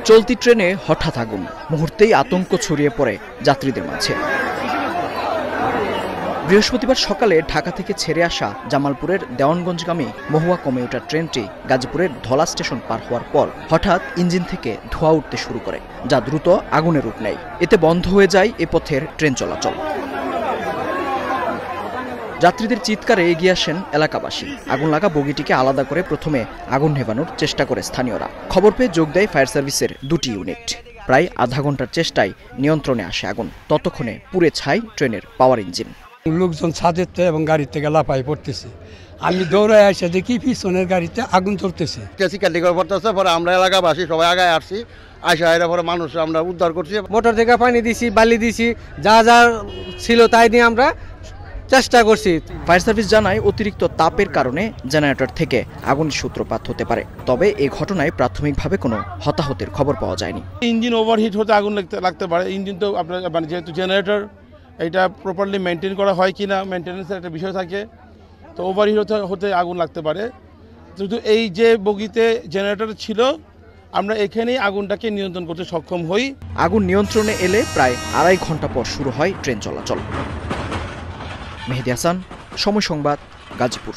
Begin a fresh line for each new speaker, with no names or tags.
চলতি ট্রেনে হঠাৎ আগুন, মুহূর্তেই আতঙ্ক ছড়িয়ে পড়ে যাত্রীদের মাঝে। বৃহস্পতিবার সকালে ঢাকা থেকে ছেড়ে আসা জামালপুরের দেওয়ানগঞ্জগামী মহুয়া কমিউটার ট্রেনটি গাজীপুরের ধলা স্টেশন পার হওয়ার পর হঠাৎ ইঞ্জিন থেকে ধোঁয়া উঠতে শুরু করে, যা দ্রুত আগুনের রূপ নেয়। এতে বন্ধ হয়ে যায় এ পথের ট্রেন চলাচল। যাত্রীদের চিৎকারে এগিয়ে আসেন এলাকাবাসী। আগুন লাগা বগিটিকে আলাদা করে প্রথমে আগুন নেভানোর চেষ্টা করে স্থানীয়রা। খবর পেয়ে যোগ দেয় ফায়ার সার্ভিসের 2টি ইউনিট। প্রায় আধা ঘন্টার চেষ্টায় নিয়ন্ত্রণে আসে আগুন। ততক্ষণে পুড়ে ছাই ট্রেনের পাওয়ার ইঞ্জিন।
লোকজন ছাদের থেকে এবং গাড়ি থেকে লাফাই পড়তেছে। আমি দৌড়ায় এসে দেখি পিছনের গাড়িতে আগুন চলতেছে।
পরে আমরা এলাকাবাসী সবাই আগায় আসছি, আসা এর পরে মানুষ আমরা উদ্ধার করছি।
মোটর থেকে পানি দিছি, বালি দিছি, যা যা ছিল তাই নিয়ে আমরা চেষ্টা করছি।
ফায়ার সার্ভিস জানায় অতিরিক্ত তাপের কারণে জেনারেটর থেকে আগুনের সূত্রপাত হতে পারে। তবে এই ঘটনায় প্রাথমিকভাবে কোনো হতাহতের খবর পাওয়া যায়নি।
ইঞ্জিন ওভারহিট হতে আগুন লাগতে পারে। ইঞ্জিন তো আপনার মানে যেহেতু জেনারেটর, এটা প্রপারলি মেনটেন করা হয় কিনা, মেনটেন্যান্সের একটা বিষয় থাকে, তো ওভারহিট হতে আগুন লাগতে পারে। কিন্তু এই যে বগিতে জেনারেটর ছিল, আমরা এখানেই আগুনটাকে নিয়ন্ত্রণ করতে সক্ষম হই।
আগুন নিয়ন্ত্রণে এলে প্রায় 2.5 ঘন্টা পর শুরু হয় ট্রেন চলাচল। মেহেদী হাসান, সময় সংবাদ, গাজীপুর।